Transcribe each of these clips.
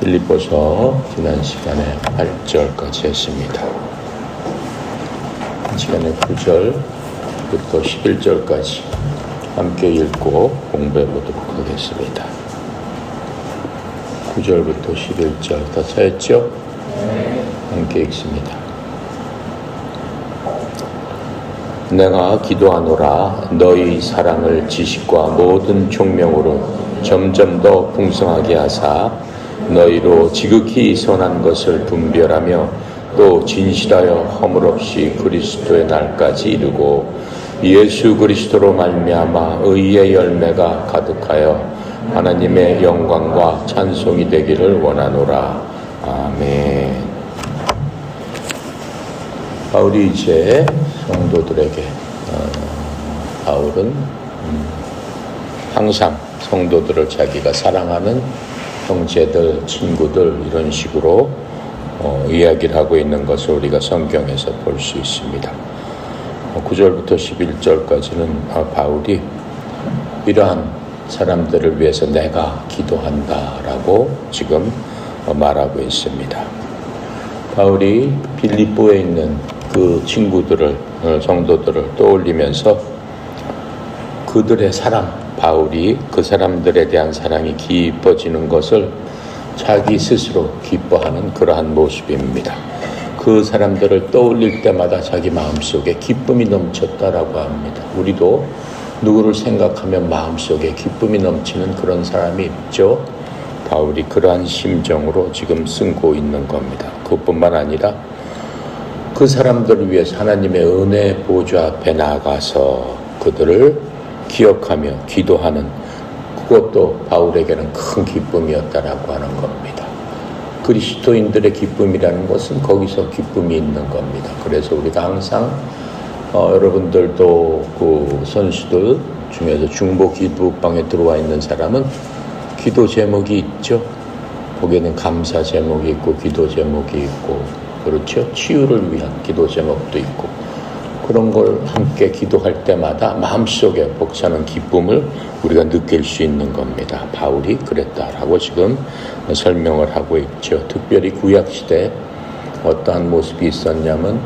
빌립보서 지난 시간에 8절까지 했습니다. 이 시간에 9절부터 11절까지 함께 읽고 공부해 보도록 하겠습니다. 9절부터 11절 다 찾았죠? 함께 읽습니다. 내가 기도하노라. 너희 사랑을 지식과 모든 총명으로 점점 더 풍성하게 하사 너희로 지극히 선한 것을 분별하며 또 진실하여 허물없이 그리스도의 날까지 이르고 예수 그리스도로 말미암아 의의 열매가 가득하여 하나님의 영광과 찬송이 되기를 원하노라. 아멘. 바울이 이제 성도들에게 바울은 항상 성도들을 자기가 사랑하는 형제들, 친구들 이런 식으로 이야기를 하고 있는 것을 우리가 성경에서 볼 수 있습니다. 9절부터 11절까지는 바울이 이러한 사람들을 위해서 내가 기도한다라고 지금 말하고 있습니다. 바울이 빌립보에 있는 그 친구들을, 성도들을 떠올리면서 그들의 사랑, 바울이 그 사람들에 대한 사랑이 깊어지는 것을 자기 스스로 기뻐하는 그러한 모습입니다. 그 사람들을 떠올릴 때마다 자기 마음속에 기쁨이 넘쳤다라고 합니다. 우리도 누구를 생각하면 마음속에 기쁨이 넘치는 그런 사람이 있죠. 바울이 그러한 심정으로 지금 쓰고 있는 겁니다. 그것뿐만 아니라 그 사람들을 위해서 하나님의 은혜 보좌 앞에 나가서 그들을 기억하며 기도하는 그것도 바울에게는 큰 기쁨이었다라고 하는 겁니다. 그리스도인들의 기쁨이라는 것은 거기서 기쁨이 있는 겁니다. 그래서 우리가 항상 여러분들도 그 선수들 중에서 중보 기도방에 들어와 있는 사람은 기도 제목이 있죠. 거기에는 감사 제목이 있고 기도 제목이 있고 그렇죠. 치유를 위한 기도 제목도 있고 그런 걸 함께 기도할 때마다 마음속에 벅차는 기쁨을 우리가 느낄 수 있는 겁니다. 바울이 그랬다라고 지금 설명을 하고 있죠. 특별히 구약시대에 어떠한 모습이 있었냐면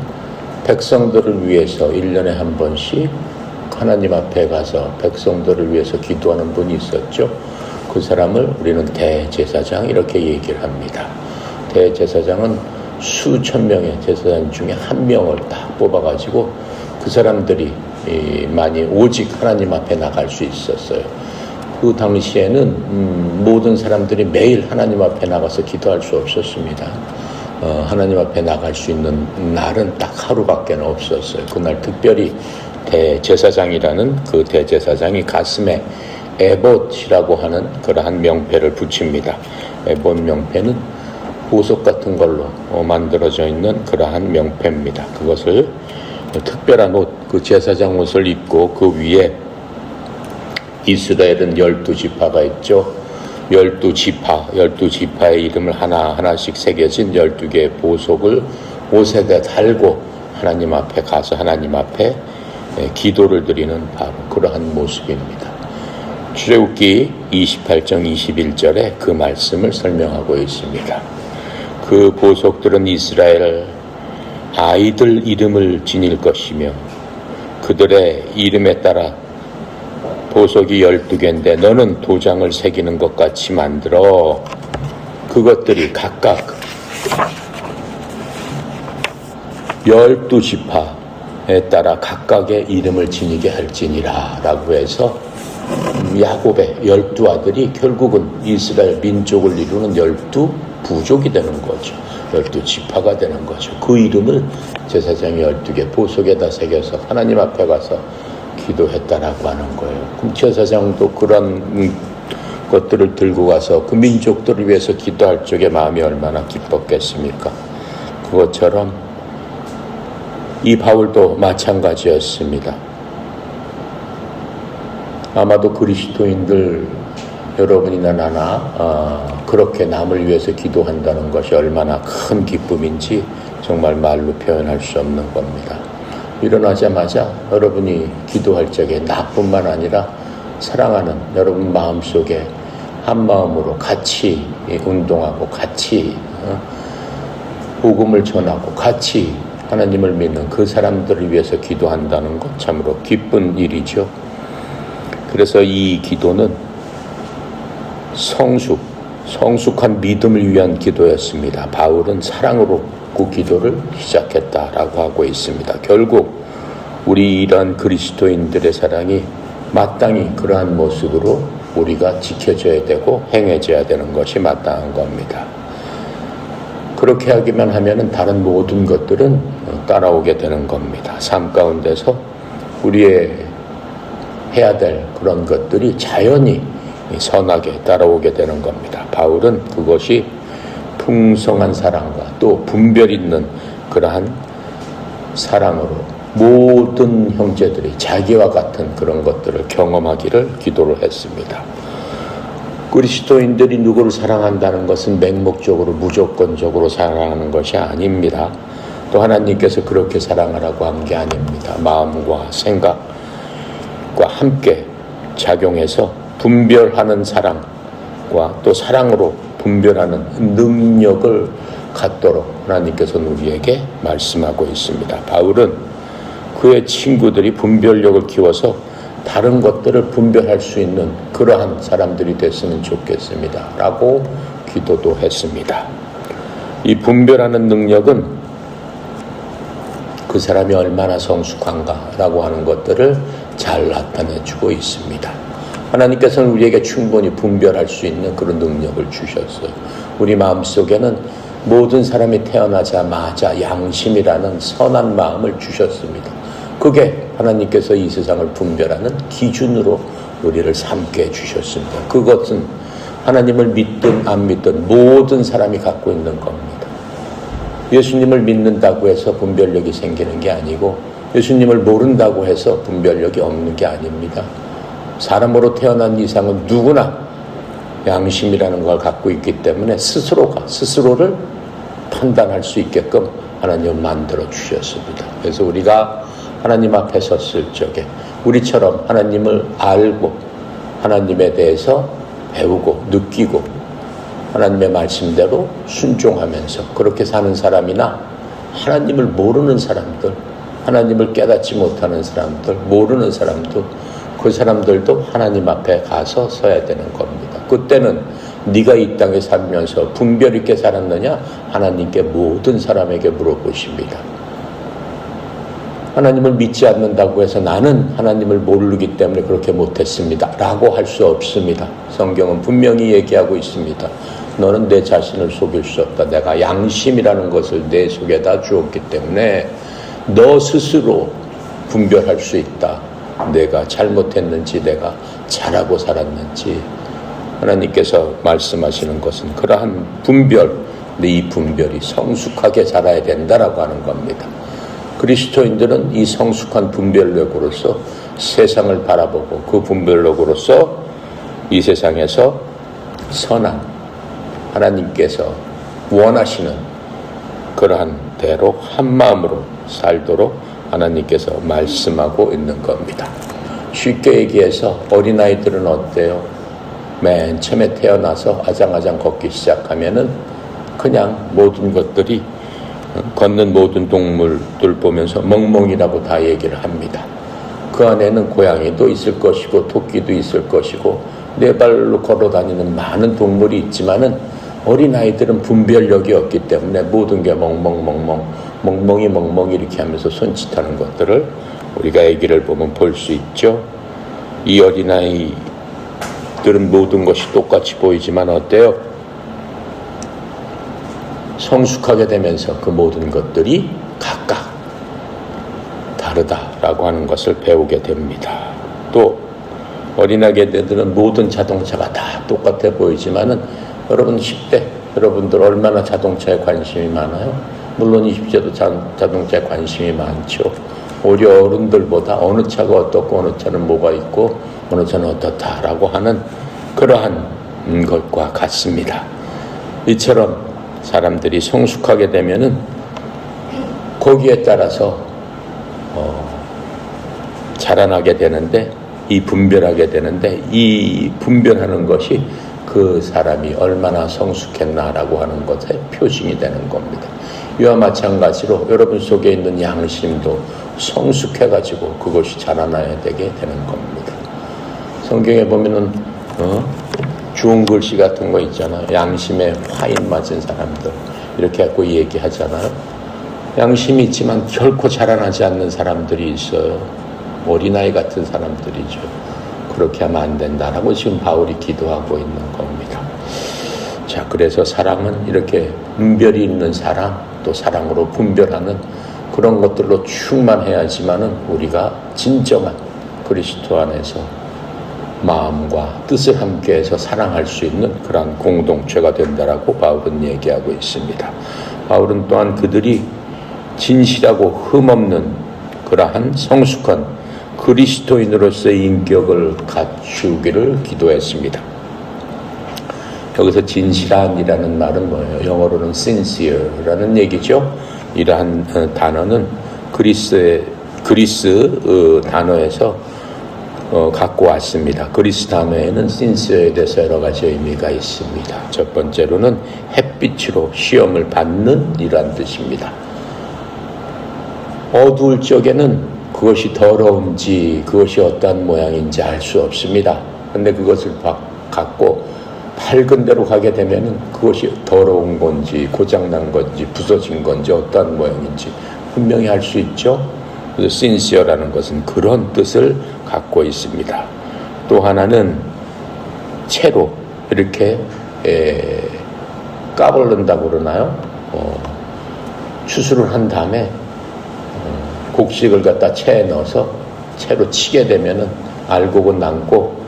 백성들을 위해서 1년에 한 번씩 하나님 앞에 가서 백성들을 위해서 기도하는 분이 있었죠. 그 사람을 우리는 대제사장 이렇게 얘기를 합니다. 대제사장은 수천 명의 제사장 중에 한 명을 딱 뽑아가지고 그 사람들이 많이 오직 하나님 앞에 나갈 수 있었어요. 그 당시에는 모든 사람들이 매일 하나님 앞에 나가서 기도할 수 없었습니다. 하나님 앞에 나갈 수 있는 날은 딱 하루밖에 없었어요. 그날 특별히 대제사장이라는 그 대제사장이 가슴에 에봇이라고 하는 그러한 명패를 붙입니다. 에봇 명패는 보석 같은 걸로 만들어져 있는 그러한 명패입니다. 그것을 특별한 옷, 그 제사장 옷을 입고 그 위에 이스라엘은 12지파가 있죠. 12지파의 이름을 하나하나씩 새겨진 12개의 보석을 옷에다 달고 하나님 앞에 가서 하나님 앞에 기도를 드리는 바로 그러한 모습입니다. 출애굽기 28장 21절에 그 말씀을 설명하고 있습니다. 그 보석들은 이스라엘 아이들 이름을 지닐 것이며 그들의 이름에 따라 보석이 12개인데 너는 도장을 새기는 것 같이 만들어 그것들이 각각 12지파에 따라 각각의 이름을 지니게 할지니라 라고 해서 야곱의 12아들이 결국은 이스라엘 민족을 이루는 12부족이 되는 거죠. 12지파가 되는 거죠. 그 이름을 제사장이 12개 보석에다 새겨서 하나님 앞에 가서 기도했다라고 하는 거예요. 그럼 제사장도 그런 것들을 들고 가서 그 민족들을 위해서 기도할 적에 마음이 얼마나 기뻤겠습니까? 그것처럼 이 바울도 마찬가지였습니다. 아마도 그리스도인들 여러분이나 나나 그렇게 남을 위해서 기도한다는 것이 얼마나 큰 기쁨인지 정말 말로 표현할 수 없는 겁니다. 일어나자마자 여러분이 기도할 적에 나뿐만 아니라 사랑하는 여러분 마음속에 한마음으로 같이 운동하고 같이 복음을 전하고 같이 하나님을 믿는 그 사람들을 위해서 기도한다는 것 참으로 기쁜 일이죠. 그래서 이 기도는 성숙한 믿음을 위한 기도였습니다. 바울은 사랑으로 그 기도를 시작했다라고 하고 있습니다. 결국 우리 이러한 그리스도인들의 사랑이 마땅히 그러한 모습으로 우리가 지켜져야 되고 행해져야 되는 것이 마땅한 겁니다. 그렇게 하기만 하면은 다른 모든 것들은 따라오게 되는 겁니다. 삶 가운데서 우리의 해야 될 그런 것들이 자연히 선하게 따라오게 되는 겁니다. 바울은 그것이 풍성한 사랑과 또 분별 있는 그러한 사랑으로 모든 형제들이 자기와 같은 그런 것들을 경험하기를 기도를 했습니다. 그리스도인들이 누구를 사랑한다는 것은 맹목적으로 무조건적으로 사랑하는 것이 아닙니다. 또 하나님께서 그렇게 사랑하라고 한 게 아닙니다. 마음과 생각과 함께 작용해서 분별하는 사랑과 또 사랑으로 분별하는 능력을 갖도록 하나님께서는 우리에게 말씀하고 있습니다. 바울은 그의 친구들이 분별력을 키워서 다른 것들을 분별할 수 있는 그러한 사람들이 됐으면 좋겠습니다. 라고 기도도 했습니다. 이 분별하는 능력은 그 사람이 얼마나 성숙한가 라고 하는 것들을 잘 나타내주고 있습니다. 하나님께서는 우리에게 충분히 분별할 수 있는 그런 능력을 주셨어요. 우리 마음속에는 모든 사람이 태어나자마자 양심이라는 선한 마음을 주셨습니다. 그게 하나님께서 이 세상을 분별하는 기준으로 우리를 삼게 해주셨습니다. 그것은 하나님을 믿든 안 믿든 모든 사람이 갖고 있는 겁니다. 예수님을 믿는다고 해서 분별력이 생기는 게 아니고 예수님을 모른다고 해서 분별력이 없는 게 아닙니다. 사람으로 태어난 이상은 누구나 양심이라는 걸 갖고 있기 때문에 스스로를 판단할 수 있게끔 하나님은 만들어 주셨습니다. 그래서 우리가 하나님 앞에 섰을 적에 우리처럼 하나님을 알고 하나님에 대해서 배우고 느끼고 하나님의 말씀대로 순종하면서 그렇게 사는 사람이나 하나님을 모르는 사람들, 하나님을 깨닫지 못하는 사람들, 모르는 사람들, 그 사람들도 하나님 앞에 가서 서야 되는 겁니다. 그때는 네가 이 땅에 살면서 분별 있게 살았느냐? 하나님께 모든 사람에게 물어보십니다. 하나님을 믿지 않는다고 해서 나는 하나님을 모르기 때문에 그렇게 못했습니다 라고 할 수 없습니다. 성경은 분명히 얘기하고 있습니다. 너는 내 자신을 속일 수 없다. 내가 양심이라는 것을 내 속에다 주었기 때문에 너 스스로 분별할 수 있다. 내가 잘못했는지 내가 잘하고 살았는지. 하나님께서 말씀하시는 것은 그러한 분별, 이 분별이 성숙하게 자라야 된다라고 하는 겁니다. 그리스도인들은 이 성숙한 분별력으로서 세상을 바라보고 그 분별력으로서 이 세상에서 선한 하나님께서 원하시는 그러한 대로 한마음으로 살도록 하나님께서 말씀하고 있는 겁니다. 쉽게 얘기해서 어린아이들은 어때요? 맨 처음에 태어나서 아장아장 걷기 시작하면은 그냥 모든 것들이 걷는 모든 동물들 보면서 멍멍이라고 다 얘기를 합니다. 그 안에는 고양이도 있을 것이고 토끼도 있을 것이고 네 발로 걸어다니는 많은 동물이 있지만은 어린아이들은 분별력이 없기 때문에 모든 게 멍멍이 이렇게 하면서 손짓하는 것들을 우리가 아기를 보면 볼 수 있죠. 이 어린아이들은 모든 것이 똑같이 보이지만 어때요? 성숙하게 되면서 그 모든 것들이 각각 다르다라고 하는 것을 배우게 됩니다. 또 어린아이들은 모든 자동차가 다 똑같아 보이지만은 여러분 10대 여러분들 얼마나 자동차에 관심이 많아요? 물론 20대도 자동차에 관심이 많죠. 오히려 어른들보다 어느 차가 어떻고 어느 차는 뭐가 있고 어느 차는 어떻다라고 하는 그러한 것과 같습니다. 이처럼 사람들이 성숙하게 되면은 거기에 따라서 자라나게 되는데 이 분별하게 되는데 이 분별하는 것이 그 사람이 얼마나 성숙했나라고 하는 것의 표징이 되는 겁니다. 이와 마찬가지로 여러분 속에 있는 양심도 성숙해가지고 그것이 자라나야 되게 되는 겁니다. 성경에 보면은 주운 글씨 같은 거 있잖아요. 양심에 화인 맞은 사람들 이렇게 갖고 얘기하잖아요. 양심이 있지만 결코 자라나지 않는 사람들이 있어요. 어린아이 같은 사람들이죠. 그렇게 하면 안 된다라고 지금 바울이 기도하고 있는 겁니다. 자, 그래서 사랑은 이렇게 분별이 있는 사랑, 또 사랑으로 분별하는 그런 것들로 충만해야지만은 우리가 진정한 그리스도 안에서 마음과 뜻을 함께해서 사랑할 수 있는 그러한 공동체가 된다라고 바울은 얘기하고 있습니다. 바울은 또한 그들이 진실하고 흠없는 그러한 성숙한 그리스도인으로서의 인격을 갖추기를 기도했습니다. 여기서 진실한이라는 말은 뭐예요? 영어로는 sincere라는 얘기죠. 이러한 단어는 그리스 단어에서 갖고 왔습니다. 그리스 단어에는 sincere에 대해서 여러 가지 의미가 있습니다. 첫 번째로는 햇빛으로 시험을 받는 이란 뜻입니다. 어두울 적에는 그것이 더러운지 그것이 어떠한 모양인지 알 수 없습니다. 그런데 그것을 갖고 밝은 데로 가게 되면 그것이 더러운 건지 고장난 건지 부서진 건지 어떠한 모양인지 분명히 알 수 있죠. 그래서 sincere라는 것은 그런 뜻을 갖고 있습니다. 또 하나는 채로 이렇게 까불른다고 그러나요? 추수를 한 다음에 곡식을 갖다 채에 넣어서 채로 치게 되면은 알곡은 남고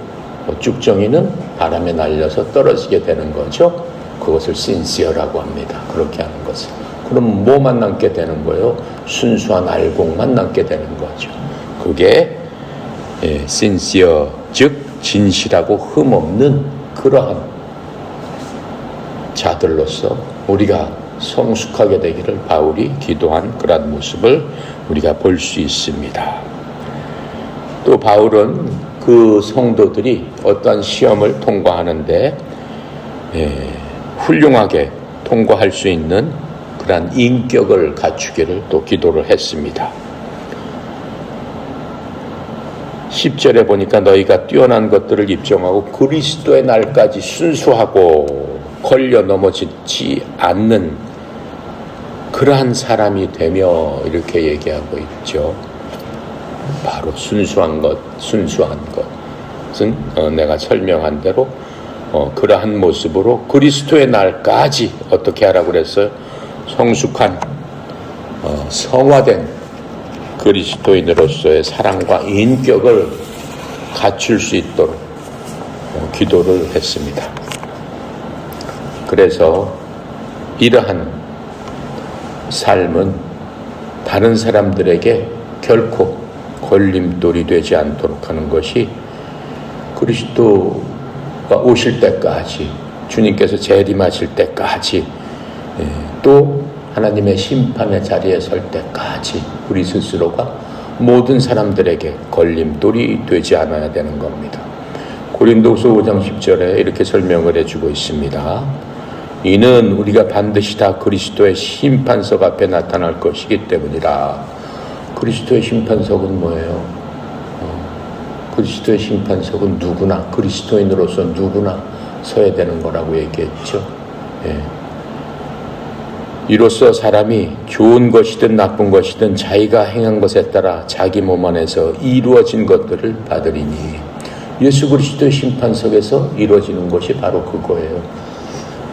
쭉정이는 바람에 날려서 떨어지게 되는 거죠. 그것을 sincere라고 합니다. 그렇게 하는 것을. 그럼 뭐만 남게 되는 거예요? 순수한 알곡만 남게 되는 거죠. 그게 sincere, 즉 진실하고 흠없는 그러한 자들로서 우리가 성숙하게 되기를 바울이 기도한 그러한 모습을 우리가 볼 수 있습니다. 또 바울은 그 성도들이 어떠한 시험을 통과하는데 훌륭하게 통과할 수 있는 그러한 인격을 갖추기를 또 기도를 했습니다. 10절에 보니까 너희가 뛰어난 것들을 입증하고 그리스도의 날까지 순수하고 걸려 넘어지지 않는 그러한 사람이 되며 이렇게 얘기하고 있죠. 바로 순수한 것은 내가 설명한 대로 그러한 모습으로 그리스도의 날까지 어떻게 하라고 그랬어요? 성숙한 성화된 그리스도인으로서의 사랑과 인격을 갖출 수 있도록 기도를 했습니다. 그래서 이러한 삶은 다른 사람들에게 결코 걸림돌이 되지 않도록 하는 것이 그리스도가 오실 때까지, 주님께서 재림하실 때까지, 또 하나님의 심판의 자리에 설 때까지 우리 스스로가 모든 사람들에게 걸림돌이 되지 않아야 되는 겁니다. 고린도후서 5장 10절에 이렇게 설명을 해주고 있습니다. 이는 우리가 반드시 다 그리스도의 심판석 앞에 나타날 것이기 때문이라. 그리스도의 심판석은 뭐예요? 그리스도의 심판석은 누구나, 그리스도인으로서 누구나 서야 되는 거라고 얘기했죠. 이로써 사람이 좋은 것이든 나쁜 것이든 자기가 행한 것에 따라 자기 몸 안에서 이루어진 것들을 받으리니, 예수 그리스도의 심판석에서 이루어지는 것이 바로 그거예요.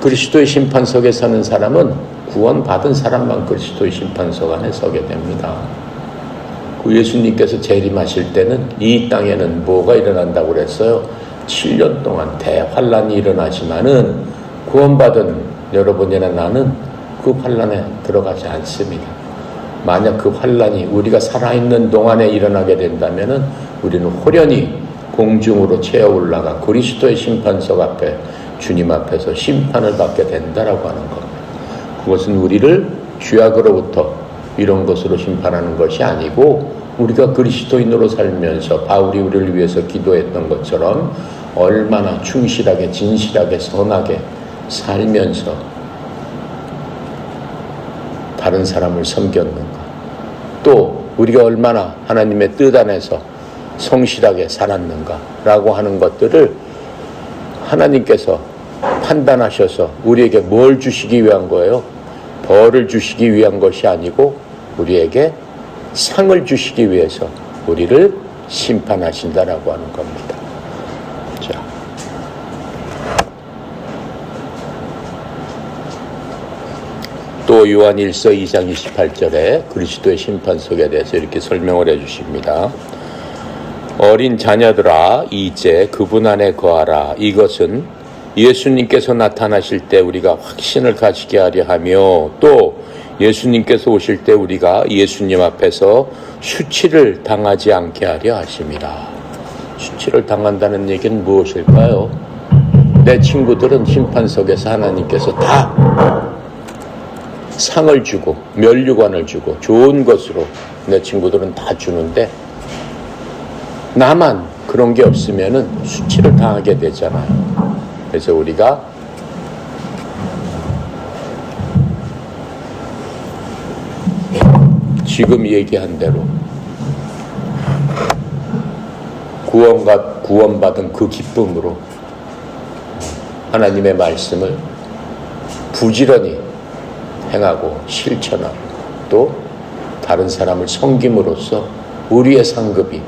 그리스도의 심판석에 서는 사람은 구원받은 사람만 그리스도의 심판석 안에 서게 됩니다. 그 예수님께서 재림하실 때는 이 땅에는 뭐가 일어난다고 그랬어요? 7년 동안 대환란이 일어나지만은 구원받은 여러분이나 나는 그 환란에 들어가지 않습니다. 만약 그 환란이 우리가 살아있는 동안에 일어나게 된다면은 우리는 호련히 공중으로 채어 올라가 그리스도의 심판석 앞에, 주님 앞에서 심판을 받게 된다라고 하는 겁니다. 그것은 우리를 죄악으로부터 이런 것으로 심판하는 것이 아니고, 우리가 그리스도인으로 살면서 바울이 우리를 위해서 기도했던 것처럼 얼마나 충실하게 진실하게 선하게 살면서 다른 사람을 섬겼는가, 또 우리가 얼마나 하나님의 뜻 안에서 성실하게 살았는가 라고 하는 것들을 하나님께서 판단하셔서 우리에게 뭘 주시기 위한 거예요? 벌을 주시기 위한 것이 아니고 우리에게 상을 주시기 위해서 우리를 심판하신다라고 하는 겁니다. 자, 또 요한 1서 2장 28절에 그리스도의 심판석에 대해서 이렇게 설명을 해주십니다. 어린 자녀들아 이제 그분 안에 거하라. 이것은 예수님께서 나타나실 때 우리가 확신을 가지게 하려 하며, 또 예수님께서 오실 때 우리가 예수님 앞에서 수치를 당하지 않게 하려 하심이라. 수치를 당한다는 얘기는 무엇일까요? 내 친구들은 심판석에서 하나님께서 다 상을 주고 면류관을 주고 좋은 것으로 내 친구들은 다 주는데, 나만 그런 게 없으면은 수치를 당하게 되잖아요. 그래서 우리가 지금 얘기한 대로 구원받은 그 기쁨으로 하나님의 말씀을 부지런히 행하고 실천하고, 또 다른 사람을 섬김으로써 우리의 상급이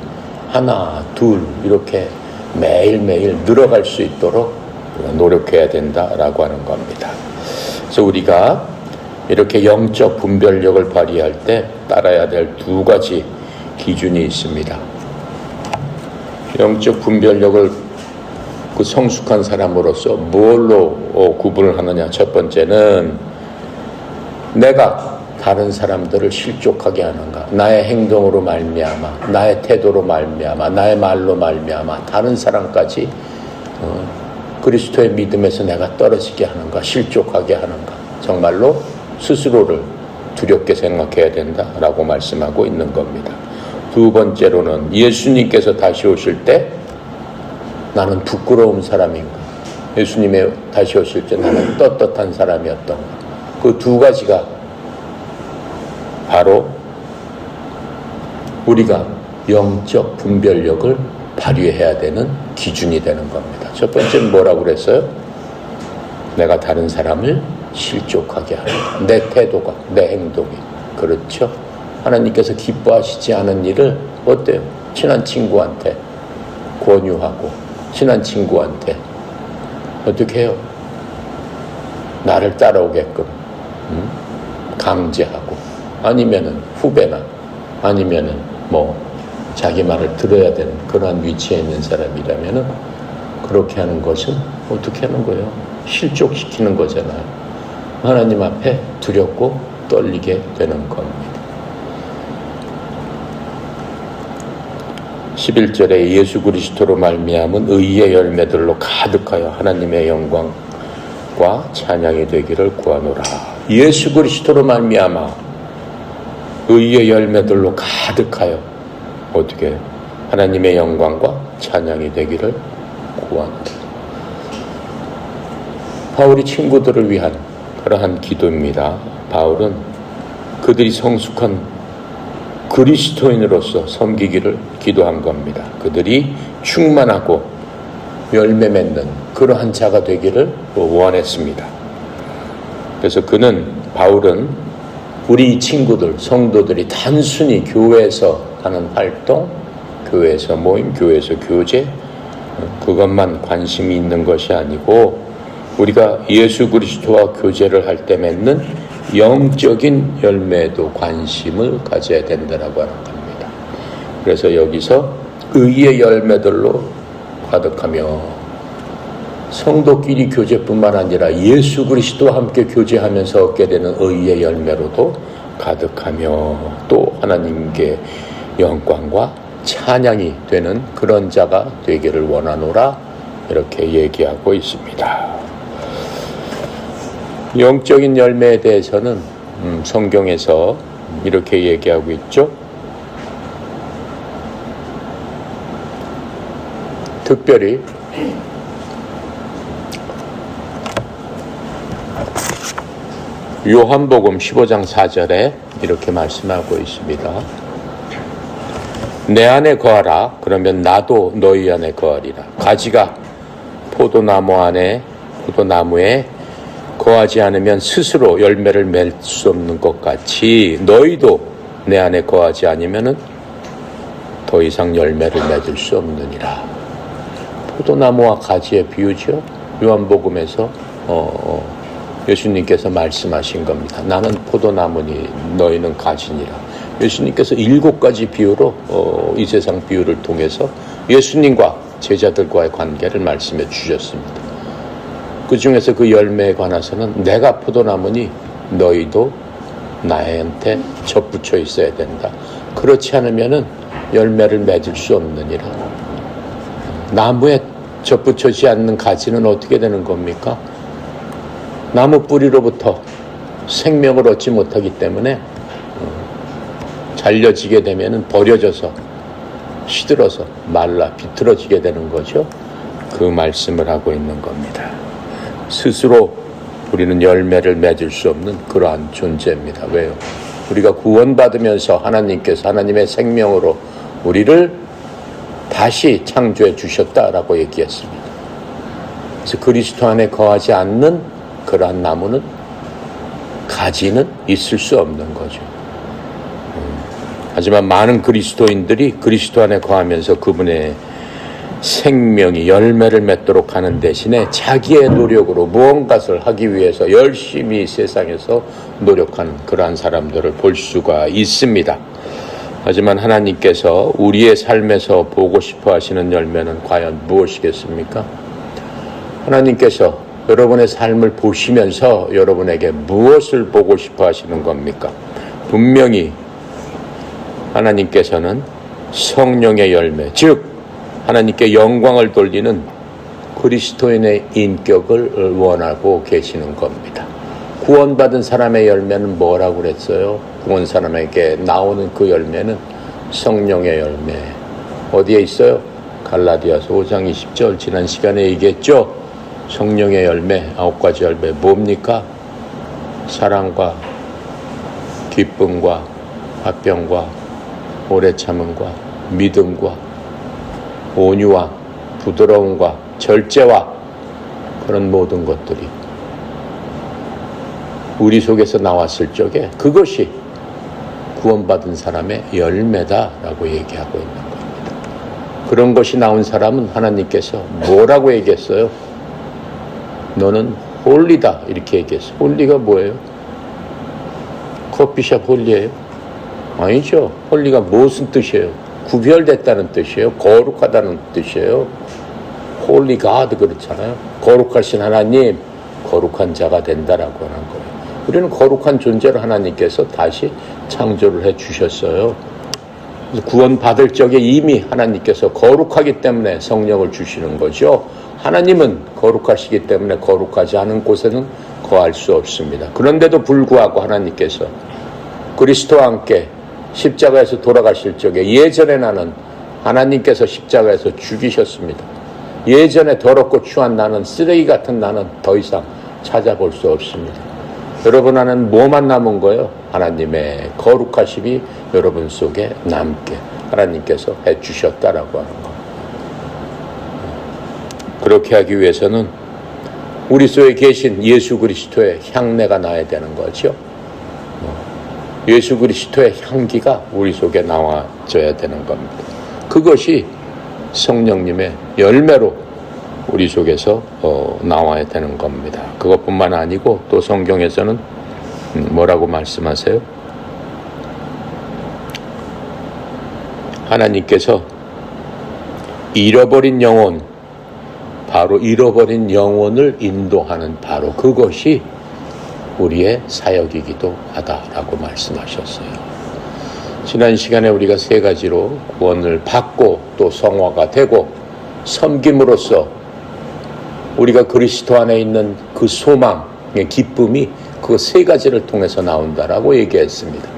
하나, 둘 이렇게 매일매일 늘어갈 수 있도록 노력해야 된다라고 하는 겁니다. 그래서 우리가 이렇게 영적 분별력을 발휘할 때 따라야 될 두 가지 기준이 있습니다. 영적 분별력을 그 성숙한 사람으로서 뭘로 구분을 하느냐? 첫 번째는 내가 다른 사람들을 실족하게 하는가, 나의 행동으로 말미암아, 나의 태도로 말미암아, 나의 말로 말미암아 다른 사람까지 그리스도의 믿음에서 내가 떨어지게 하는가, 실족하게 하는가, 정말로 스스로를 두렵게 생각해야 된다라고 말씀하고 있는 겁니다. 두 번째로는 예수님께서 다시 오실 때 나는 부끄러운 사람인가, 예수님이 다시 오실 때 나는 떳떳한 사람이었던가, 그 두 가지가 바로 우리가 영적 분별력을 발휘해야 되는 기준이 되는 겁니다. 첫 번째는 뭐라고 그랬어요? 내가 다른 사람을 실족하게 하는 내 태도가, 내 행동이. 그렇죠? 하나님께서 기뻐하시지 않은 일을 어때요? 친한 친구한테 권유하고, 친한 친구한테 어떻게 해요? 나를 따라오게끔 강제하고, 아니면은 후배나 아니면은 뭐 자기 말을 들어야 되는 그러한 위치에 있는 사람이라면은 그렇게 하는 것은 어떻게 하는 거예요? 실족시키는 거잖아요. 하나님 앞에 두렵고 떨리게 되는 겁니다. 11절에 예수 그리스도로 말미암은 의의 열매들로 가득하여 하나님의 영광과 찬양이 되기를 구하노라. 예수 그리스도로 말미암아 의의 열매들로 가득하여 어떻게 해요? 하나님의 영광과 찬양이 되기를 구한다. 바울이 친구들을 위한 그러한 기도입니다. 바울은 그들이 성숙한 그리스도인으로서 섬기기를 기도한 겁니다. 그들이 충만하고 열매 맺는 그러한 자가 되기를 원했습니다. 그래서 바울은 우리 친구들, 성도들이 단순히 교회에서 하는 활동, 교회에서 모임, 교회에서 교제, 그것만 관심이 있는 것이 아니고 우리가 예수 그리스도와 교제를 할 때 맺는 영적인 열매에도 관심을 가져야 된다고 하는 겁니다. 그래서 여기서 의의 열매들로 가득하며, 성도끼리 교제뿐만 아니라 예수 그리스도와 함께 교제하면서 얻게 되는 의의 열매로도 가득하며, 또 하나님께 영광과 찬양이 되는 그런 자가 되기를 원하노라, 이렇게 얘기하고 있습니다. 영적인 열매에 대해서는 성경에서 이렇게 얘기하고 있죠. 특별히 요한복음 15장 4절에 이렇게 말씀하고 있습니다. 내 안에 거하라. 그러면 나도 너희 안에 거하리라. 가지가 포도나무에 거하지 않으면 스스로 열매를 맺을 수 없는 것 같이 너희도 내 안에 거하지 않으면 더 이상 열매를 맺을 수 없느니라. 포도나무와 가지의 비유죠. 요한복음에서 예수님께서 말씀하신 겁니다. 나는 포도나무니 너희는 가지니라. 예수님께서 7가지 비유로 이 세상 비유를 통해서 예수님과 제자들과의 관계를 말씀해 주셨습니다. 그 중에서 그 열매에 관해서는 내가 포도나무니 너희도 나한테 접붙여 있어야 된다. 그렇지 않으면 열매를 맺을 수 없느니라. 나무에 접붙여지 않는 가지는 어떻게 되는 겁니까? 나무 뿌리로부터 생명을 얻지 못하기 때문에 잘려지게 되면 버려져서 시들어서 말라 비틀어지게 되는 거죠. 그 말씀을 하고 있는 겁니다. 스스로 우리는 열매를 맺을 수 없는 그러한 존재입니다. 왜요? 우리가 구원받으면서 하나님께서 하나님의 생명으로 우리를 다시 창조해 주셨다라고 얘기했습니다. 그래서 그리스도 안에 거하지 않는 그러한 나무는 가지는 있을 수 없는 거죠. 하지만 많은 그리스도인들이 그리스도 안에 거하면서 그분의 생명이 열매를 맺도록 하는 대신에 자기의 노력으로 무언가를 하기 위해서 열심히 세상에서 노력하는 그러한 사람들을 볼 수가 있습니다. 하지만 하나님께서 우리의 삶에서 보고 싶어 하시는 열매는 과연 무엇이겠습니까? 하나님께서 여러분의 삶을 보시면서 여러분에게 무엇을 보고 싶어 하시는 겁니까? 분명히 하나님께서는 성령의 열매, 즉 하나님께 영광을 돌리는 그리스도인의 인격을 원하고 계시는 겁니다. 구원받은 사람의 열매는 뭐라고 그랬어요? 구원 사람에게 나오는 그 열매는 성령의 열매. 어디에 있어요? 갈라디아서 5장 20절 지난 시간에 얘기했죠? 성령의 열매, 9가지 열매 뭡니까? 사랑과 기쁨과 화평과 오래 참음과 믿음과 온유와 부드러움과 절제와 그런 모든 것들이 우리 속에서 나왔을 적에 그것이 구원받은 사람의 열매다라고 얘기하고 있는 겁니다. 그런 것이 나온 사람은 하나님께서 뭐라고 얘기했어요? 너는 홀리다 이렇게 얘기했어요. 홀리가 뭐예요? 커피숍 홀리예요? 아니죠. 홀리가 무슨 뜻이에요? 구별됐다는 뜻이에요. 거룩하다는 뜻이에요. 홀리 가드 그렇잖아요. 거룩하신 하나님, 거룩한 자가 된다라고 하는 거예요. 우리는 거룩한 존재로 하나님께서 다시 창조를 해 주셨어요. 구원받을 적에 이미 하나님께서 거룩하기 때문에 성령을 주시는 거죠. 하나님은 거룩하시기 때문에 거룩하지 않은 곳에는 거할 수 없습니다. 그런데도 불구하고 하나님께서 그리스도와 함께 십자가에서 돌아가실 적에 예전에 나는 하나님께서 십자가에서 죽이셨습니다. 예전에 더럽고 추한 나는, 쓰레기 같은 나는 더 이상 찾아볼 수 없습니다. 여러분 안에는 뭐만 남은 거예요? 하나님의 거룩하심이 여러분 속에 남게 하나님께서 해주셨다라고 하는 거. 그렇게 하기 위해서는 우리 속에 계신 예수 그리스도의 향내가 나야 되는 거죠. 예수 그리스도의 향기가 우리 속에 나와져야 되는 겁니다. 그것이 성령님의 열매로 우리 속에서 나와야 되는 겁니다. 그것뿐만 아니고 또 성경에서는 뭐라고 말씀하세요? 하나님께서 잃어버린 영혼, 바로 잃어버린 영혼을 인도하는 바로 그것이 우리의 사역이기도 하다라고 말씀하셨어요. 지난 시간에 우리가 3가지로 구원을 받고 또 성화가 되고 섬김으로써 우리가 그리스도 안에 있는 그 소망의 기쁨이 그 3가지를 통해서 나온다라고 얘기했습니다.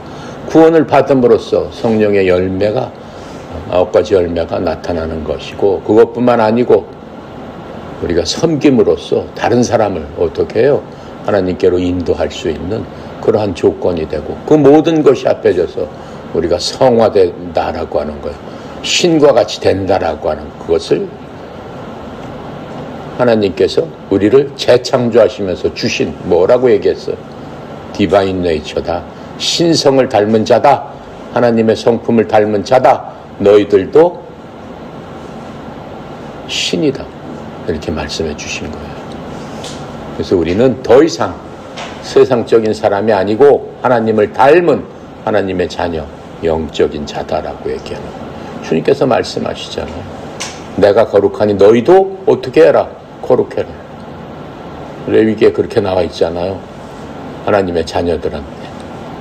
구원을 받음으로써 성령의 열매가 9가지 열매가 나타나는 것이고 그것뿐만 아니고 우리가 섬김으로써 다른 사람을 어떻게 해요? 하나님께로 인도할 수 있는 그러한 조건이 되고, 그 모든 것이 합해져서 우리가 성화된다라고 하는 거예요. 신과 같이 된다라고 하는 그것을 하나님께서 우리를 재창조하시면서 주신, 뭐라고 얘기했어요? 디바인 네이처다. 신성을 닮은 자다. 하나님의 성품을 닮은 자다. 너희들도 신이다. 이렇게 말씀해 주신 거예요. 그래서 우리는 더 이상 세상적인 사람이 아니고 하나님을 닮은 하나님의 자녀, 영적인 자다라고 얘기하는 거예요. 주님께서 말씀하시잖아요. 내가 거룩하니 너희도 어떻게 해라? 거룩해라. 레위기에 그렇게 나와 있잖아요. 하나님의 자녀들한테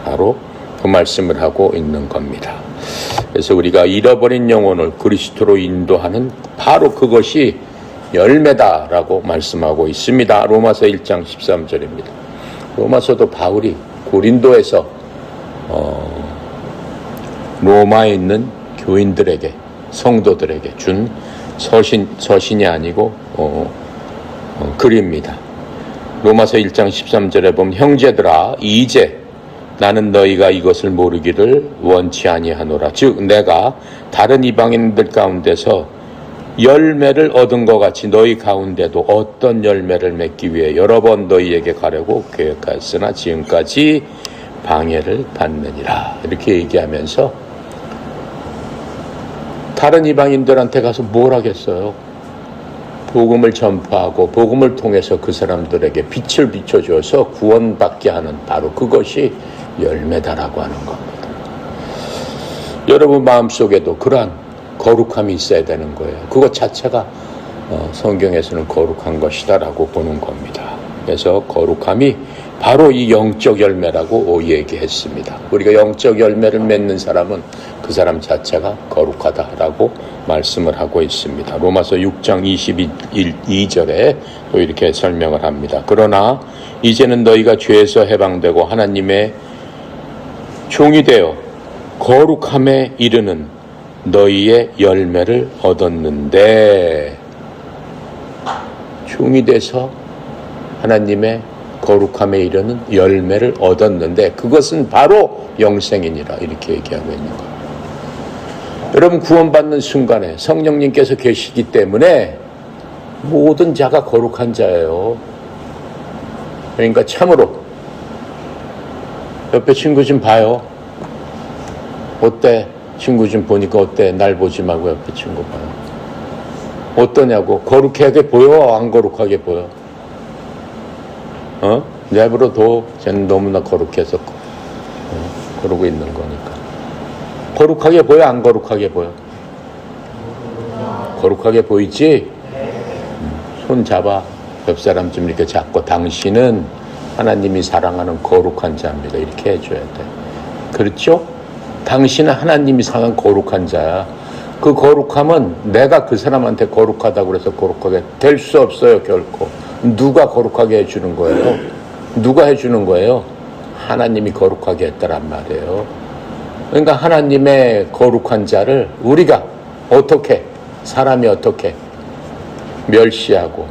바로 그 말씀을 하고 있는 겁니다. 그래서 우리가 잃어버린 영혼을 그리스도로 인도하는 바로 그것이 열매다라고 말씀하고 있습니다. 로마서 1장 13절입니다. 로마서도 바울이 고린도에서 로마에 있는 교인들에게, 성도들에게 준 서신이 아니고 글입니다. 로마서 1장 13절에 보면, 형제들아 이제 나는 너희가 이것을 모르기를 원치 아니하노라. 즉 내가 다른 이방인들 가운데서 열매를 얻은 것 같이 너희 가운데도 어떤 열매를 맺기 위해 여러 번 너희에게 가려고 계획하였으나 지금까지 방해를 받느니라. 이렇게 얘기하면서 다른 이방인들한테 가서 뭘 하겠어요? 복음을 전파하고 복음을 통해서 그 사람들에게 빛을 비춰줘서 구원받게 하는 바로 그것이 열매다라고 하는 겁니다. 여러분 마음속에도 그러한 거룩함이 있어야 되는 거예요. 그것 자체가 성경에서는 거룩한 것이다라고 보는 겁니다. 그래서 거룩함이 바로 이 영적 열매라고 얘기했습니다. 우리가 영적 열매를 맺는 사람은 그 사람 자체가 거룩하다라고 말씀을 하고 있습니다. 로마서 6장 22절에 또 이렇게 설명을 합니다. 그러나 이제는 너희가 죄에서 해방되고 하나님의 종이 되어 거룩함에 이르는 너희의 열매를 얻었는데, 종이 돼서 하나님의 거룩함에 이르는 열매를 얻었는데 그것은 바로 영생이니라. 이렇게 얘기하고 있는 거예요. 여러분 구원받는 순간에 성령님께서 계시기 때문에 모든 자가 거룩한 자예요. 그러니까 참으로 옆에 친구 좀 봐요. 어때? 친구 좀 보니까 어때? 날 보지 말고 옆에 친구 봐요. 어떠냐고? 거룩하게 보여? 안 거룩하게 보여? 내버려둬. 쟤는 너무나 거룩해서 그러고 있는 거니까. 거룩하게 보여? 안 거룩하게 보여? 거룩하게 보이지? 손 잡아. 옆 사람 좀 이렇게 잡고, 당신은 하나님이 사랑하는 거룩한 자입니다. 이렇게 해줘야 돼. 그렇죠? 당신은 하나님이 사랑하는 거룩한 자야. 그 거룩함은 내가 그 사람한테 거룩하다고 해서 거룩하게 될 수 없어요. 결코. 누가 거룩하게 해주는 거예요? 누가 해주는 거예요? 하나님이 거룩하게 했다란 말이에요. 그러니까 하나님의 거룩한 자를 우리가 어떻게, 사람이 어떻게 멸시하고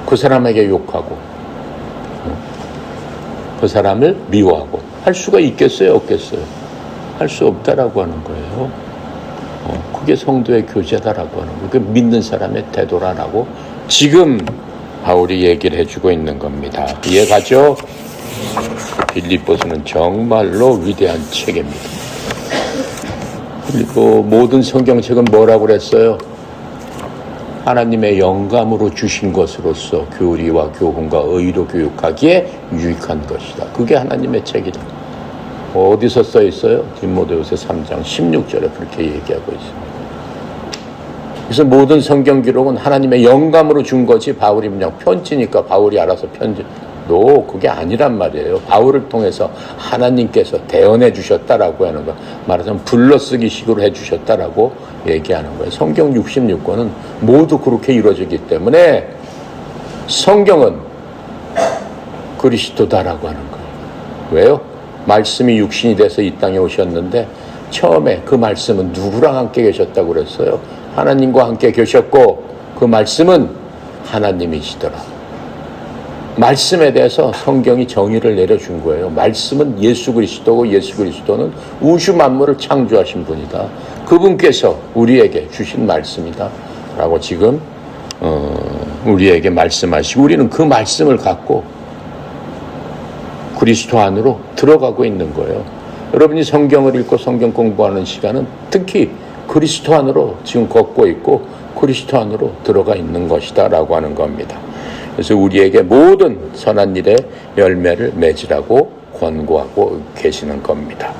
그 사람에게 욕하고 그 사람을 미워하고 할 수가 있겠어요? 없겠어요? 할 수 없다라고 하는 거예요. 그게 성도의 교제다라고 하는 거예요. 그게 믿는 사람의 태도라라고 지금 바울이 얘기를 해주고 있는 겁니다. 이해가죠? 빌립보서는 정말로 위대한 책입니다. 그리고 모든 성경책은 뭐라고 그랬어요? 하나님의 영감으로 주신 것으로서 교리와 교훈과 의로 교육하기에 유익한 것이다. 그게 하나님의 책이다. 어디서 써 있어요? 디모데후서 3장 16절에 그렇게 얘기하고 있습니다. 그래서 모든 성경 기록은 하나님의 영감으로 준 거지, 바울이 그냥 편지니까 바울이 알아서 그게 아니란 말이에요. 바울을 통해서 하나님께서 대언해 주셨다라고 하는 거, 말하자면 불러쓰기 식으로 해 주셨다라고 얘기하는 거예요. 성경 66권은 모두 그렇게 이루어지기 때문에 성경은 그리스도다라고 하는 거예요. 왜요? 말씀이 육신이 돼서 이 땅에 오셨는데 처음에 그 말씀은 누구랑 함께 계셨다고 그랬어요? 하나님과 함께 계셨고 그 말씀은 하나님이시더라. 말씀에 대해서 성경이 정의를 내려준 거예요. 말씀은 예수 그리스도고 예수 그리스도는 우주 만물을 창조하신 분이다. 그분께서 우리에게 주신 말씀이다 라고 지금 우리에게 말씀하시고 우리는 그 말씀을 갖고 그리스도 안으로 들어가고 있는 거예요. 여러분이 성경을 읽고 성경 공부하는 시간은 특히 그리스도 안으로 지금 걷고 있고 그리스도 안으로 들어가 있는 것이다 라고 하는 겁니다. 그래서 우리에게 모든 선한 일의 열매를 맺으라고 권고하고 계시는 겁니다.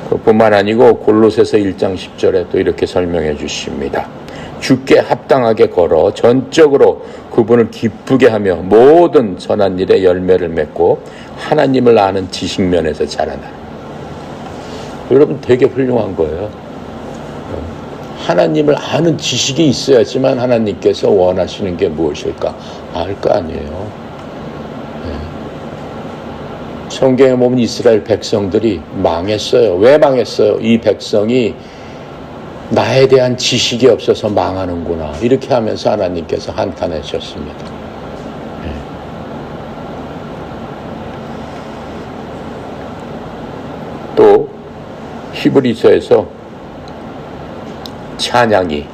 그뿐만 아니고 골로새서 1장 10절에 또 이렇게 설명해 주십니다. 주께 합당하게 걸어 전적으로 그분을 기쁘게 하며 모든 선한 일의 열매를 맺고 하나님을 아는 지식면에서 자라나. 여러분 되게 훌륭한 거예요. 하나님을 아는 지식이 있어야지만 하나님께서 원하시는 게 무엇일까 알 거 아니에요. 성경에 보면 이스라엘 백성들이 망했어요. 왜 망했어요? 이 백성이 나에 대한 지식이 없어서 망하는구나. 이렇게 하면서 하나님께서 한탄하셨습니다. 또 히브리서에서 찬양이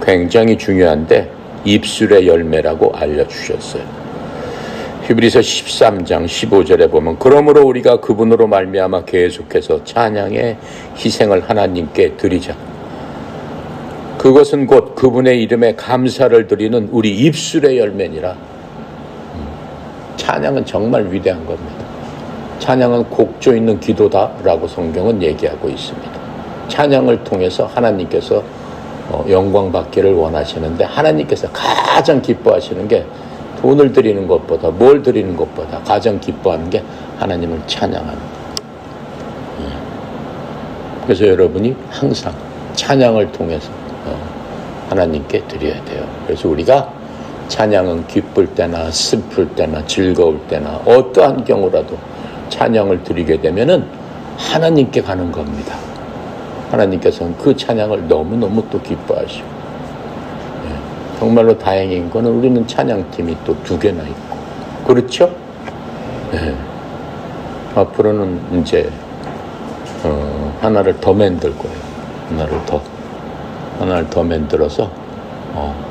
굉장히 중요한데 입술의 열매라고 알려주셨어요. 히브리서 13장 15절에 보면 그러므로 우리가 그분으로 말미암아 계속해서 찬양의 희생을 하나님께 드리자. 그것은 곧 그분의 이름에 감사를 드리는 우리 입술의 열매니라. 찬양은 정말 위대한 겁니다. 찬양은 곡조 있는 기도다라고 성경은 얘기하고 있습니다. 찬양을 통해서 하나님께서 영광 받기를 원하시는데 하나님께서 가장 기뻐하시는 게 돈을 드리는 것보다 뭘 드리는 것보다 가장 기뻐하는 게 하나님을 찬양하는 거예요. 그래서 여러분이 항상 찬양을 통해서 하나님께 드려야 돼요. 그래서 우리가 찬양은 기쁠 때나 슬플 때나 즐거울 때나 어떠한 경우라도 찬양을 드리게 되면은 하나님께 가는 겁니다. 하나님께서는 그 찬양을 너무너무 또 기뻐하시고 정말로 다행인 거는 우리는 찬양팀이 또 2개나 있고 그렇죠? 앞으로는 이제 하나를 더 만들 거예요. 하나를 더 만들어서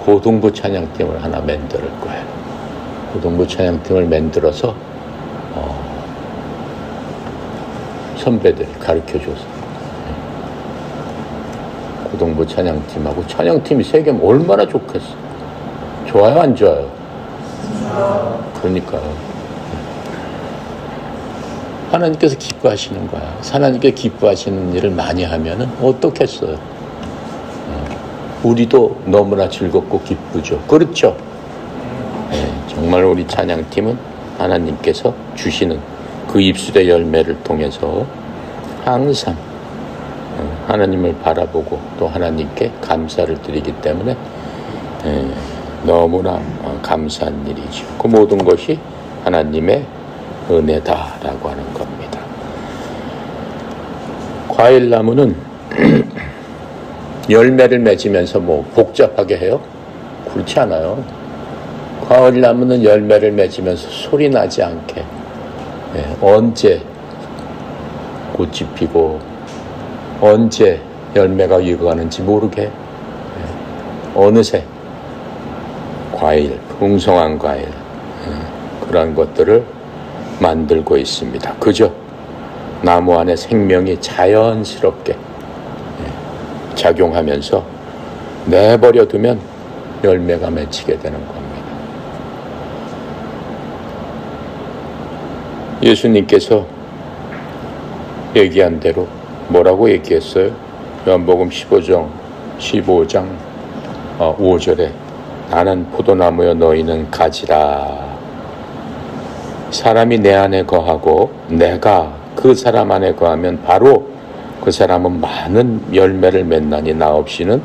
고등부 찬양팀을 하나 만들 거예요. 고등부 찬양팀을 만들어서 선배들이 가르쳐줘서 고등부 찬양팀하고 찬양팀이 3개면 얼마나 좋겠어. 좋아요 안 좋아요? 그러니까요. 하나님께서 기뻐하시는 거야. 하나님께 기뻐하시는 일을 많이 하면은 어떻겠어요? 우리도 너무나 즐겁고 기쁘죠. 그렇죠? 정말 우리 찬양팀은 하나님께서 주시는 그 입술의 열매를 통해서 항상 하나님을 바라보고 또 하나님께 감사를 드리기 때문에 너무나 감사한 일이죠. 그 모든 것이 하나님의 은혜다라고 하는 겁니다. 과일나무는 열매를 맺으면서 뭐 복잡하게 해요? 그렇지 않아요. 과일나무는 열매를 맺으면서 소리 나지 않게 언제 꽃이 피고 언제 열매가 익어가는지 모르게 어느새 과일, 풍성한 과일 그런 것들을 만들고 있습니다. 그저 나무 안에 생명이 자연스럽게 작용하면서 내버려 두면 열매가 맺히게 되는 겁니다. 예수님께서 얘기한 대로 뭐라고 얘기했어요? 요한복음 15장 5절에 나는 포도나무여 너희는 가지라. 사람이 내 안에 거하고 내가 그 사람 안에 거하면 바로 그 사람은 많은 열매를 맺나니 나 없이는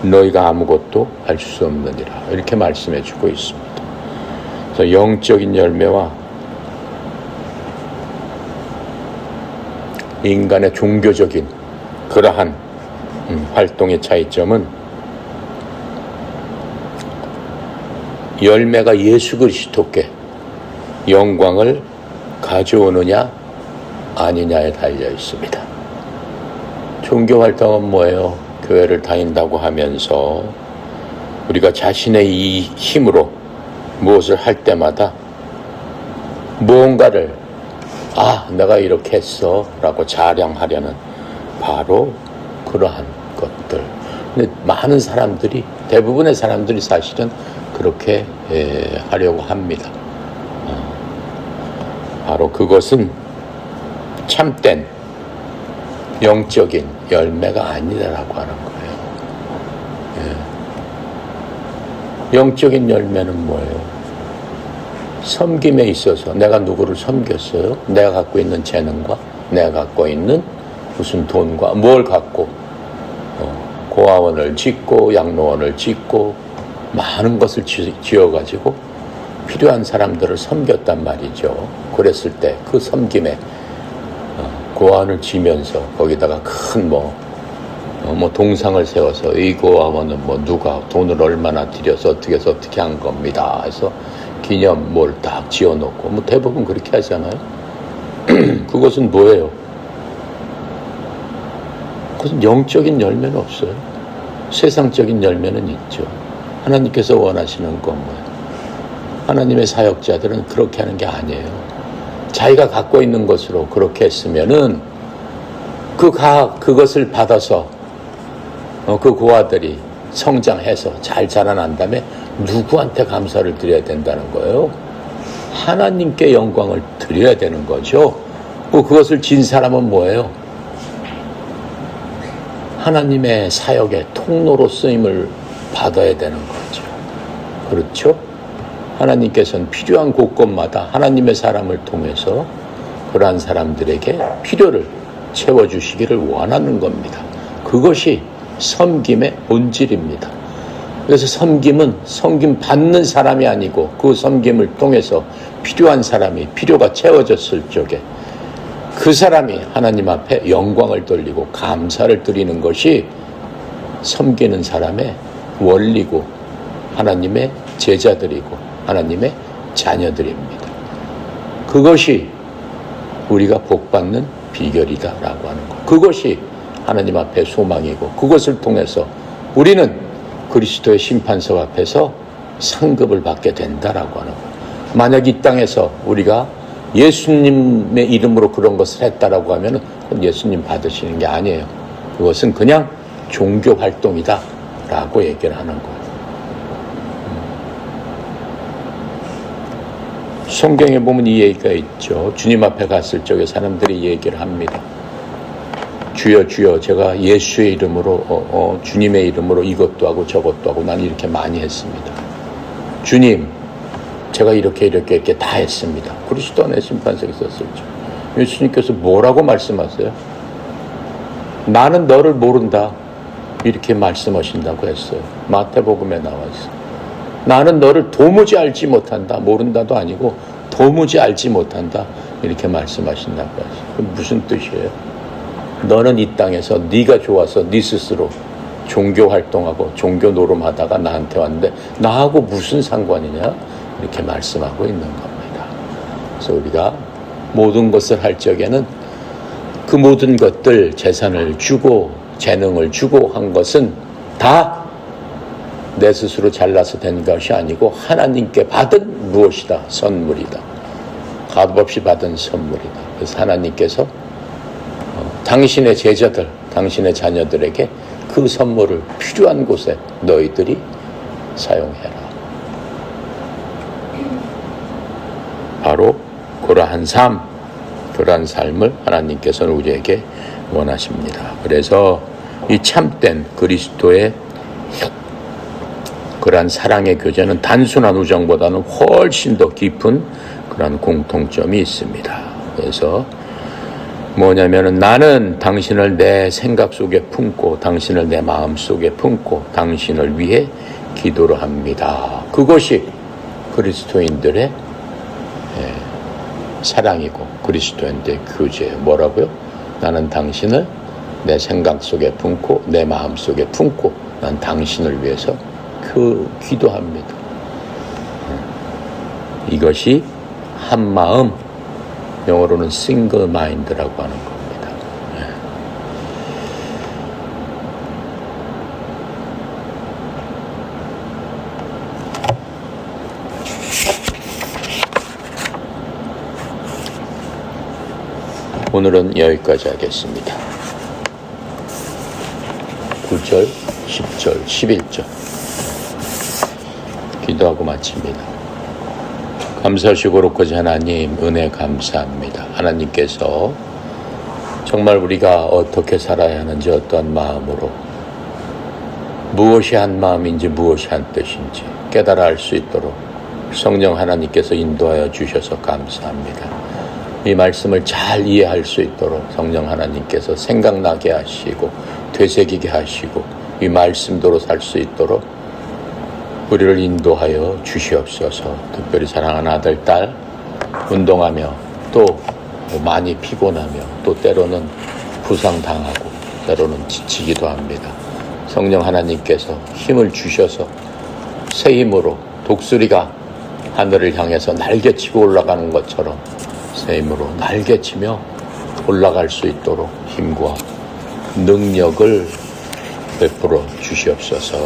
너희가 아무것도 할 수 없느니라. 이렇게 말씀해 주고 있습니다. 그래서 영적인 열매와 인간의 종교적인 그러한 활동의 차이점은 열매가 예수 그리스도께 영광을 가져오느냐 아니냐에 달려 있습니다. 종교 활동은 뭐예요? 교회를 다닌다고 하면서 우리가 자신의 이 힘으로 무엇을 할 때마다 무언가를 내가 이렇게 했어 라고 자랑하려는 바로 그러한 것들. 근데 많은 사람들이, 대부분의 사람들이 사실은 그렇게 하려고 합니다. 바로 그것은 참된 영적인 열매가 아니다라고 하는 거예요. 영적인 열매는 뭐예요? 섬김에 있어서 내가 누구를 섬겼어요? 내가 갖고 있는 재능과 내가 갖고 있는 무슨 돈과 뭘 갖고 고아원을 짓고 양로원을 짓고 많은 것을 지어가지고 필요한 사람들을 섬겼단 말이죠. 그랬을 때 그 섬김에 고아원을 지면서 거기다가 큰 동상을 세워서 이 고아원은 누가 돈을 얼마나 들여서 어떻게 해서 어떻게 한 겁니다 해서 기념물 딱 지어놓고 대부분 그렇게 하잖아요. 그것은 뭐예요? 그것은 영적인 열매는 없어요. 세상적인 열매는 있죠. 하나님께서 원하시는 건 뭐예요? 하나님의 사역자들은 그렇게 하는 게 아니에요. 자기가 갖고 있는 것으로 그렇게 했으면은 그것을 받아서 그 고아들이 성장해서 잘 자라난 다음에 누구한테 감사를 드려야 된다는 거예요? 하나님께 영광을 드려야 되는 거죠. 그것을 진 사람은 뭐예요? 하나님의 사역의 통로로 쓰임을 받아야 되는 거죠. 그렇죠? 하나님께서는 필요한 곳곳마다 하나님의 사람을 통해서 그러한 사람들에게 필요를 채워주시기를 원하는 겁니다. 그것이 섬김의 본질입니다. 그래서 섬김은 섬김 받는 사람이 아니고 그 섬김을 통해서 필요한 사람이 필요가 채워졌을 적에 그 사람이 하나님 앞에 영광을 돌리고 감사를 드리는 것이 섬기는 사람의 원리고 하나님의 제자들이고 하나님의 자녀들입니다. 그것이 우리가 복받는 비결이다라고 하는 것. 그것이 하나님 앞에 소망이고 그것을 통해서 우리는 그리스도의 심판석 앞에서 상급을 받게 된다라고 하는 것. 만약 이 땅에서 우리가 예수님의 이름으로 그런 것을 했다라고 하면 그건 예수님 받으시는 게 아니에요. 그것은 그냥 종교 활동이다라고 얘기를 하는 거예요. 성경에 보면 이 얘기가 있죠. 주님 앞에 갔을 적에 사람들이 얘기를 합니다. 주여 주여 제가 예수의 이름으로 주님의 이름으로 이것도 하고 저것도 하고 난 이렇게 많이 했습니다. 주님 제가 이렇게 다 했습니다. 그리스도 안에 심판석에 있었을 적 예수님께서 뭐라고 말씀하세요? 나는 너를 모른다 이렇게 말씀하신다고 했어요. 마태복음에 나와 있어요. 나는 너를 도무지 알지 못한다. 모른다도 아니고 도무지 알지 못한다. 이렇게 말씀하신다고 하죠. 그럼 무슨 뜻이에요? 너는 이 땅에서 네가 좋아서 네 스스로 종교 활동하고 종교 노름하다가 나한테 왔는데 나하고 무슨 상관이냐? 이렇게 말씀하고 있는 겁니다. 그래서 우리가 모든 것을 할 적에는 그 모든 것들 재산을 주고 재능을 주고 한 것은 다 내 스스로 잘나서 된 것이 아니고 하나님께 받은 무엇이다? 선물이다. 값없이 받은 선물이다. 그래서 하나님께서 당신의 제자들, 당신의 자녀들에게 그 선물을 필요한 곳에 너희들이 사용해라. 바로 그러한 삶, 그러한 삶을 하나님께서는 우리에게 원하십니다. 그래서 이 참된 그리스도의 그러한 사랑의 교제는 단순한 우정보다는 훨씬 더 깊은 그런 공통점이 있습니다. 그래서 뭐냐면은 나는 당신을 내 생각 속에 품고 당신을 내 마음 속에 품고 당신을 위해 기도를 합니다. 그것이 그리스도인들의 사랑이고 그리스도인들의 교제예요. 뭐라고요? 나는 당신을 내 생각 속에 품고 내 마음 속에 품고 난 당신을 위해서 기도합니다. 이것이 한 마음, 영어로는 single mind라고 하는 겁니다. 오늘은 여기까지 하겠습니다. 9절, 10절, 11절 기도하고 마칩니다. 감사하시고 거룩하신 하나님, 은혜 감사합니다. 하나님께서 정말 우리가 어떻게 살아야 하는지, 어떠한 마음으로, 무엇이 한 마음인지 무엇이 한 뜻인지 깨달아 알 수 있도록 성령 하나님께서 인도하여 주셔서 감사합니다. 이 말씀을 잘 이해할 수 있도록 성령 하나님께서 생각나게 하시고 되새기게 하시고 이 말씀대로 살 수 있도록 우리를 인도하여 주시옵소서. 특별히 사랑하는 아들, 딸 운동하며 또 많이 피곤하며 또 때로는 부상당하고 때로는 지치기도 합니다. 성령 하나님께서 힘을 주셔서 새 힘으로 독수리가 하늘을 향해서 날개치고 올라가는 것처럼 새 힘으로 날개치며 올라갈 수 있도록 힘과 능력을 베풀어 주시옵소서.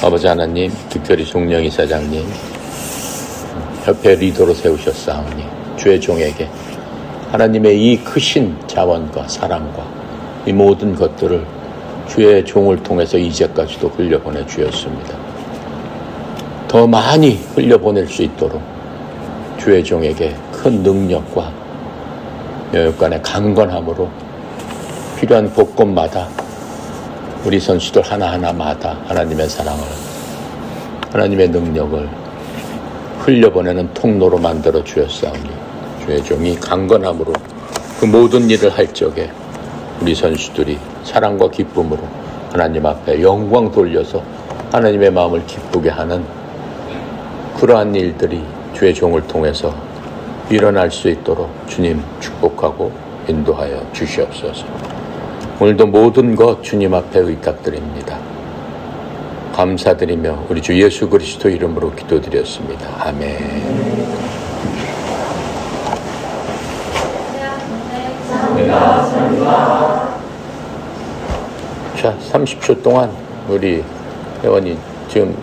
아버지 하나님, 특별히 종영이 사장님 협회 리더로 세우셨사오니 주의 종에게 하나님의 이 크신 자원과 사랑과 이 모든 것들을 주의 종을 통해서 이제까지도 흘려보내 주셨습니다. 더 많이 흘려보낼 수 있도록 주의 종에게 큰 능력과 여육간의 강건함으로 필요한 곳곳마다 우리 선수들 하나하나마다 하나님의 사랑을, 하나님의 능력을 흘려보내는 통로로 만들어 주셨사오니 주의 종이 강건함으로 그 모든 일을 할 적에 우리 선수들이 사랑과 기쁨으로 하나님 앞에 영광 돌려서 하나님의 마음을 기쁘게 하는 그러한 일들이 주의 종을 통해서 일어날 수 있도록 주님 축복하고 인도하여 주시옵소서. 오늘도 모든 것 주님 앞에 의탁드립니다. 감사드리며 우리 주 예수 그리스도 이름으로 기도드렸습니다. 아멘. 자, 30초 동안 우리 회원이 지금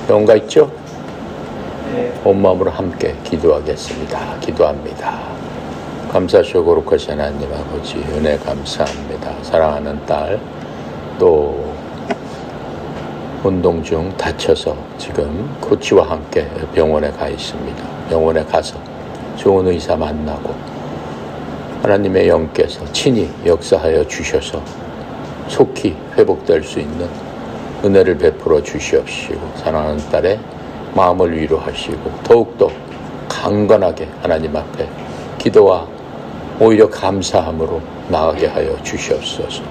병원 가 있죠? 온 마음으로 함께 기도하겠습니다. 기도합니다. 감사하시고 거룩하신 하나님 아버지, 은혜 감사합니다. 사랑하는 딸, 또 운동 중 다쳐서 지금 코치와 함께 병원에 가 있습니다. 병원에 가서 좋은 의사 만나고 하나님의 영께서 친히 역사하여 주셔서 속히 회복될 수 있는 은혜를 베풀어 주시옵시고 사랑하는 딸의 마음을 위로하시고 더욱더 강건하게 하나님 앞에 기도와 오히려 감사함으로 나아가게 하여 주시옵소서.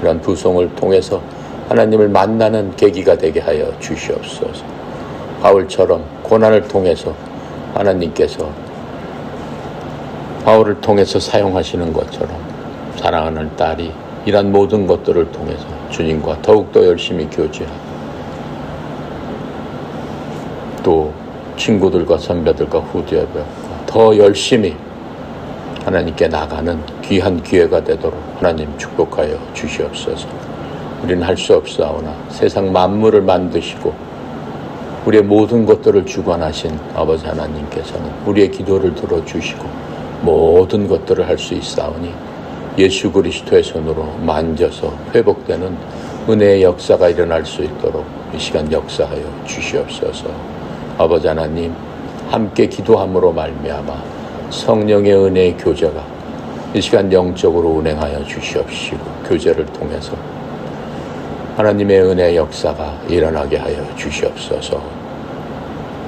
이런 부송을 통해서 하나님을 만나는 계기가 되게 하여 주시옵소서. 바울처럼 고난을 통해서 하나님께서 바울을 통해서 사용하시는 것처럼 사랑하는 딸이 이런 모든 것들을 통해서 주님과 더욱더 열심히 교제하고 또 친구들과 선배들과 후대들과 더 열심히 하나님께 나가는 귀한 기회가 되도록 하나님 축복하여 주시옵소서. 우리는 할 수 없사오나 세상 만물을 만드시고 우리의 모든 것들을 주관하신 아버지 하나님께서는 우리의 기도를 들어주시고 모든 것들을 할 수 있사오니 예수 그리스도의 손으로 만져서 회복되는 은혜의 역사가 일어날 수 있도록 이 시간 역사하여 주시옵소서. 아버지 하나님, 함께 기도함으로 말미암아 성령의 은혜의 교제가 이 시간 영적으로 운행하여 주시옵시고 교제를 통해서 하나님의 은혜의 역사가 일어나게 하여 주시옵소서.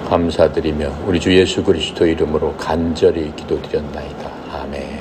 감사드리며 우리 주 예수 그리스도 이름으로 간절히 기도드렸나이다. 아멘.